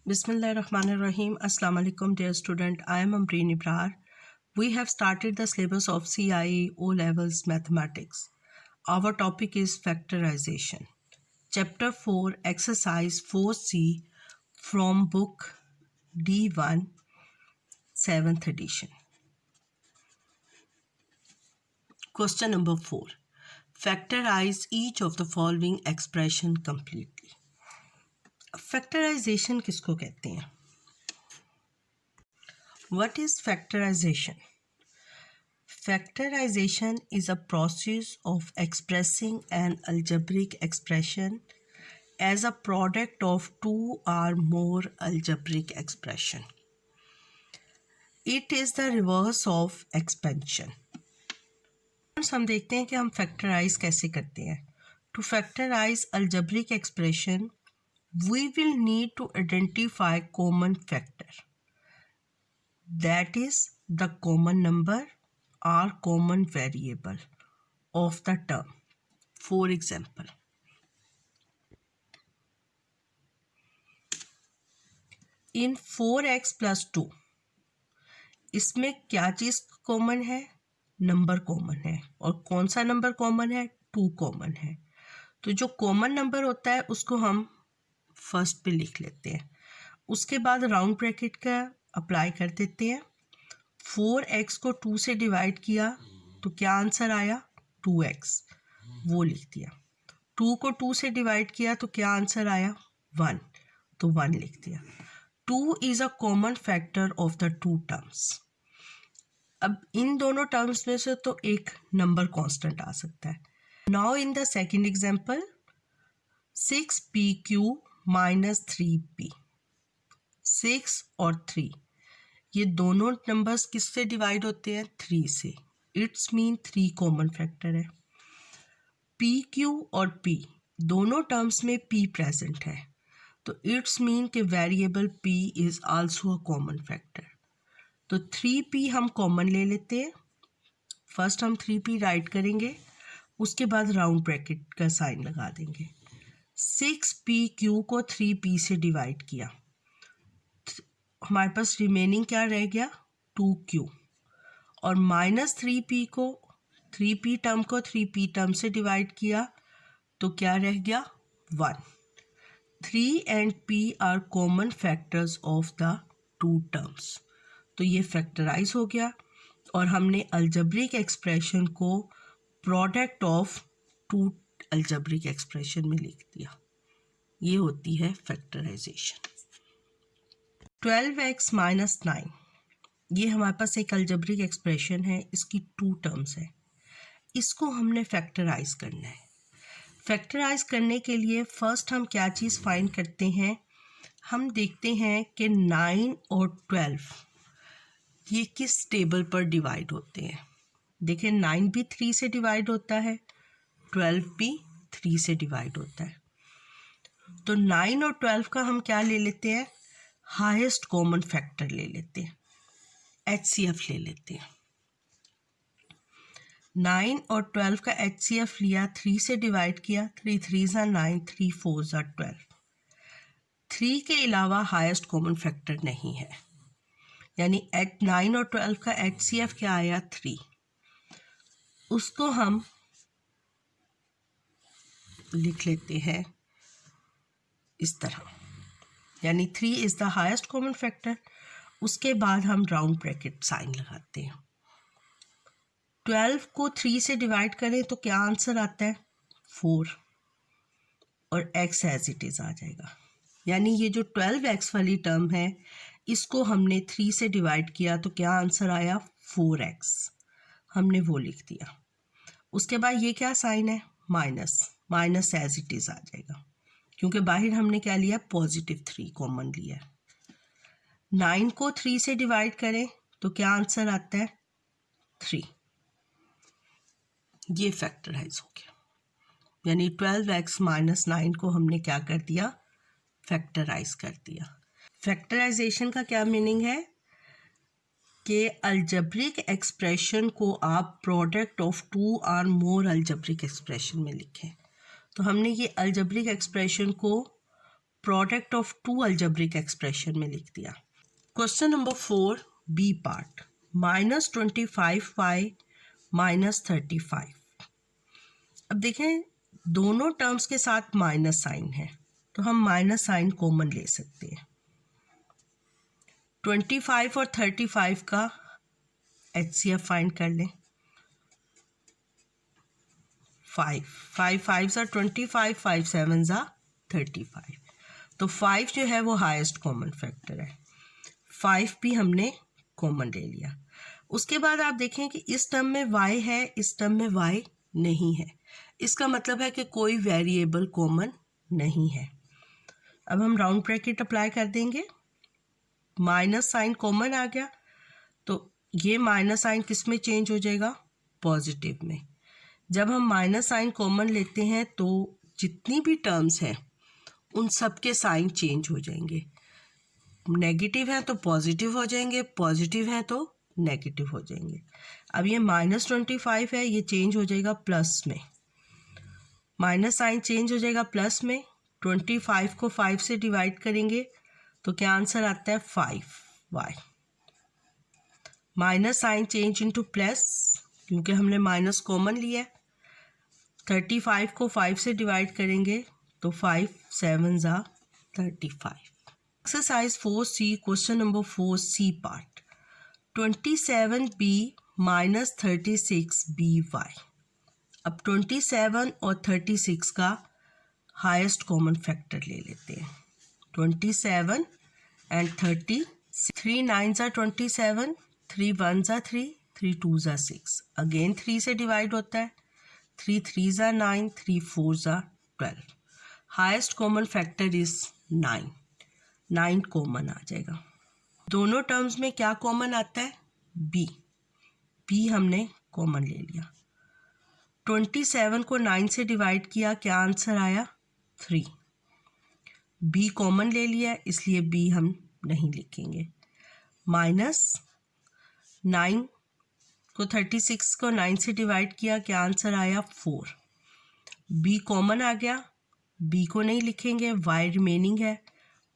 Bismillahirrahmanirrahim. Assalamu alaikum, dear student. I am Amreen Ibrar. We have started the syllabus of CIE O Levels Mathematics. Our topic is factorization. Chapter 4, Exercise 4C from book D1, 7th edition. Question number 4. Factorize each of the following expression completely. Factorization किसको कहते हैं? What is factorization? Factorization is a process of expressing an algebraic expression as a product of two or more algebraic expression. It is the reverse of expansion. हम देखते हैं कि हम factorise कैसे करते हैं. To factorize algebraic expression, we will need to identify common factor. That is the common number or common variable of the term. For example, in 4x plus 2, इसमें क्या चीज़ कॉमन है? नंबर कॉमन है. और कौन सा नंबर कॉमन है? 2 common है. तो जो कॉमन नंबर होता है उसको हम फर्स्ट पे लिख लेते हैं. उसके बाद राउंड ब्रैकेट का अप्लाई कर देते हैं. 4x को 2 से डिवाइड किया तो क्या आंसर आया? 2x. वो लिख दिया. 2 को 2 से डिवाइड किया तो क्या आंसर आया? 1. तो 1 लिख दिया. 2 is a common factor of the two terms. अब इन दोनों टर्म्स में से तो एक नंबर कांस्टेंट आ सकता है. Now in the second example, 6pq minus 3p. 6 और 3 ये दोनों नंबर्स किससे डिवाइड होते हैं? 3 से. इट्स मीन 3 कॉमन फैक्टर है. पी क्यू और पी दोनों टर्म्स में p प्रेजेंट है. तो इट्स मीन कि variable p is also a common factor. तो 3p हम कॉमन ले लेते हैं. फर्स्ट हम 3p राइट करेंगे, उसके बाद राउंड ब्रैकेट का साइन लगा देंगे. 6pq को 3p से डिवाइड किया, हमारे पास रिमेनिंग क्या रह गया? 2q. और माइनस 3p को 3p टर्म को 3p टर्म से डिवाइड किया तो क्या रह गया? 1. 3 and p are common factors of the two terms. तो ये फैक्टराइज हो गया और हमने अलजेब्रिक एक्सप्रेशन को product of two algebraic expression में लिख दिया. ये होती है फैक्टराइजेशन. 12x माइनस 9 ये हमारे पास एक अलजेब्रिक एक्सप्रेशन है. इसकी 2 टर्म्स है. इसको हमने फैक्टराइज करना है. फैक्टराइज करने के लिए फर्स्ट हम क्या चीज़ फाइंड करते हैं? हम देखते हैं कि 9 और 12 ये किस टेबल पर डिवाइड होते हैं. देखिए 9 भी 3 से डिवाइड होता है, 12 भी 3 से डिवाइड होता है. तो 9 और 12 का हम क्या ले लेते हैं? हाईएस्ट कॉमन फैक्टर ले लेते हैं, HCF ले लेते हैं. 9 और 12 का HCF लिया, 3 से डिवाइड किया. 3 3 9, 3 4 12. 3 के अलावा हाईएस्ट कॉमन फैक्टर नहीं है, यानी 9 और 12 का HCF क्या आया? 3. उसको हम लिख लेते हैं इस तरह, यानी 3 is the highest common factor. उसके बाद हम राउंड ब्रैकेट साइन लगाते हैं. 12 को 3 से डिवाइड करें तो क्या आंसर आता है? 4. और x एज इट इज़ आ जाएगा. यानी ये जो 12x वाली टर्म है इसको हमने 3 से डिवाइड किया तो क्या आंसर आया? 4x. हमने वो लिख दिया. उसके बाद ये क्या साइन है? Minus. Minus as it is आ जाएगा क्योंकि बाहर हमने क्या लिया? पॉजिटिव 3 कॉमन लिया. 9 को 3 से डिवाइड करें तो क्या आंसर आता है? 3. ये फैक्टराइज हो गया. यानी 12x माइनस 9 को हमने क्या कर दिया? फैक्टराइज कर दिया. फैक्टराइजेशन का क्या मीनिंग है? कि अलजेब्रिक एक्सप्रेशन को आप प्रोडक्ट ऑफ 2 और मोर अलजेब्रिक एक्सप्रेशन में लिखें. तो हमने ये अलजेब्रिक एक्सप्रेशन को product of two algebraic expression में लिख दिया। Question number 4 B part, -25y -35। अब देखें दोनों टर्म्स के साथ माइनस साइन है, तो हम माइनस साइन कॉमन ले सकते हैं। 25 और 35 का HCF फाइंड कर लें। 5 5 ज़ा 25, 5 7 ज़ा 35। तो 5 जो है वो हाईएस्ट कॉमन फैक्टर है, 5 भी हमने कॉमन ले लिया। उसके बाद आप देखें कि इस टर्म में y है, इस टर्म में y नहीं है, इसका मतलब है कि कोई वेरिएबल कॉमन नहीं है। अब हम राउंड ब्रैकेट अप्लाई कर देंगे, माइनस साइन कॉमन आ गया, तो ये माइनस साइन किस में चेंज हो जाएगा, पॉजिटिव में। जब हम माइनस साइन कॉमन लेते हैं तो जितनी भी टर्म्स हैं उन सब के साइन चेंज हो जाएंगे, नेगेटिव हैं तो पॉजिटिव हो जाएंगे, पॉजिटिव हैं तो नेगेटिव हो जाएंगे। अब ये -25 है, ये चेंज हो जाएगा प्लस में, माइनस साइन चेंज हो जाएगा प्लस में। 25 को 5 से डिवाइड करेंगे तो क्या आंसर आता है, 5y। Minus sign change into plus, क्योंकि हमने माइनस कॉमन लिया है। 35 को 5 से डिवाइड करेंगे तो 5 7 ज़ा 35। Exercise 4C question number 4C part, 27b -36by। अब 27 और 36 का हाईएस्ट कॉमन फैक्टर ले लेते हैं। 27 एंड 36, 3 9 ज़ा 27, 3 1 ज़ा 3, 3 2 ज़ा 6, अगेन 3 से डिवाइड होता है, 3 3 ज़ा 9, 3 4 ज़ा 12। Highest common factor is 9, 9 common आ जाएगा। दोनों टर्म्स में क्या कॉमन आता है, b हमने कॉमन ले लिया। 27 को 9 से डिवाइड किया, क्या आंसर आया, 3। b कॉमन ले लिया इसलिए b हम नहीं लिखेंगे। -9 को 36 को 9 से डिवाइड किया, क्या आंसर आया, 4। b कॉमन आ गया, b को नहीं लिखेंगे, y रिमेनिंग है,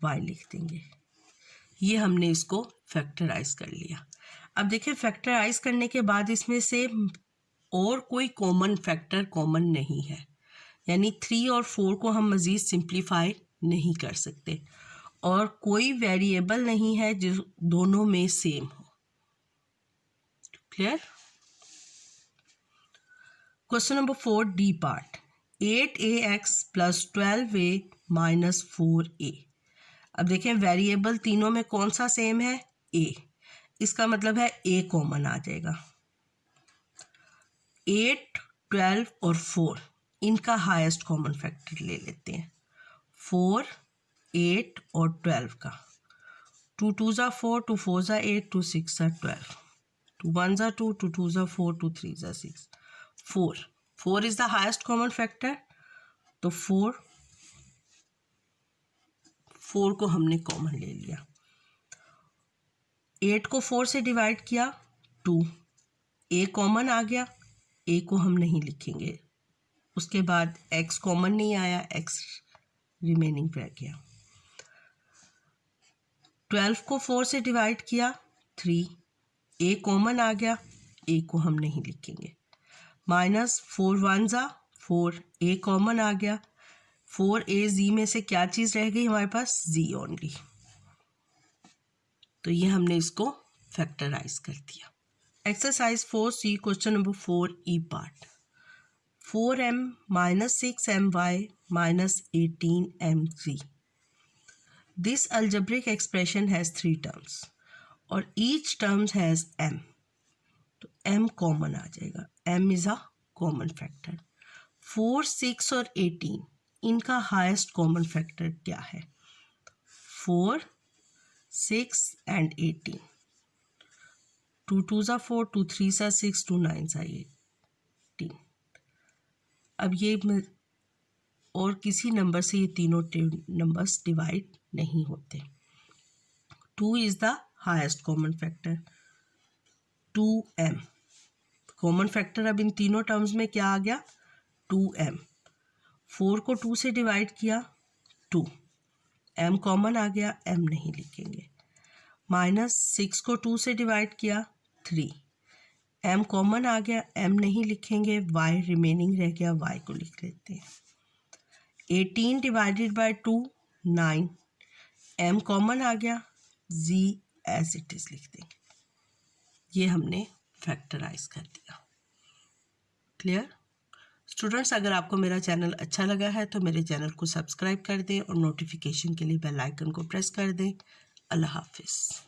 y लिख देंगे। ये हमने इसको फैक्टराइज कर लिया। अब देखिए फैक्टराइज करने के बाद इसमें से और कोई कॉमन फैक्टर कॉमन नहीं है, यानी 3 और 4 को हम मज़ीद सिंप्लीफाई नहीं कर सकते, और कोई वेरिएबल नहीं है जो दोनों में सेम हो। Clear. Question number 4 D part, 8ax + 12a - 4a। अब देखें वेरिएबल तीनों में कौन सा सेम है, a, इसका मतलब है a कॉमन आ जाएगा। 8, 12 और 4 इनका हाईएस्ट कॉमन फैक्टर ले लेते हैं, 4, 8 और 12 का। 2 2 ज़ा 4, 2 4 ज़ा 8, 2 6 ज़ा 12, 2 1 ज़ा 2, 2 2 ज़ा 4, 2 3 ज़ा 6, 4 is the highest common factor, तो 4 को हमने कॉमन ले लिया। 8 को 4 से डिवाइड किया, 2, a कॉमन आ गया, a को हम नहीं लिखेंगे। उसके बाद x कॉमन नहीं आया, x रिमेनिंग रह गया। 12 को 4 से डिवाइड किया, 3, a कॉमन आ गया, a को हम नहीं लिखेंगे। -4 1 ज़ा 4, a कॉमन आ गया, 4a z में से क्या चीज़ रह गई हमारे पास, z ओनली, तो ये हमने इसको फैक्टराइज कर दिया। Exercise 4C question number 4E part, 4m - 6my - 18mz। This algebraic expression has 3 terms और each term has m, तो m कॉमन आ जाएगा, m is a common factor. 4, 6 और 18 इनका हाईएस्ट कॉमन फैक्टर क्या है, 4, 6 एंड 18। 2 2 ज़ा 4, 2 3 ज़ा 6, 2 9 ज़ा 18। अब ये और किसी नंबर से ये तीनों नंबर्स डिवाइड नहीं होते। 2 is the highest common factor, 2m common factor. अब इन तीनों टर्म्स में क्या आ गया, 2m। 4 को 2 से डिवाइड किया, 2, m कॉमन आ गया, m नहीं लिखेंगे। -6 को 2 से डिवाइड किया 3, m कॉमन आ गया, m नहीं लिखेंगे, y रिमेनिंग रह गया, y को लिख लेते हैं। 18 डिवाइडेड बाय 2 9, m कॉमन आ गया, z एज इट इज़ लिख देंगे। ये हमने फैक्टराइज कर दिया। क्लियर स्टूडेंट्स, अगर आपको मेरा चैनल अच्छा लगा है तो मेरे चैनल को सब्सक्राइब कर दें और नोटिफिकेशन के लिए बेल आइकन को प्रेस कर दें। अल्लाह हाफिज़।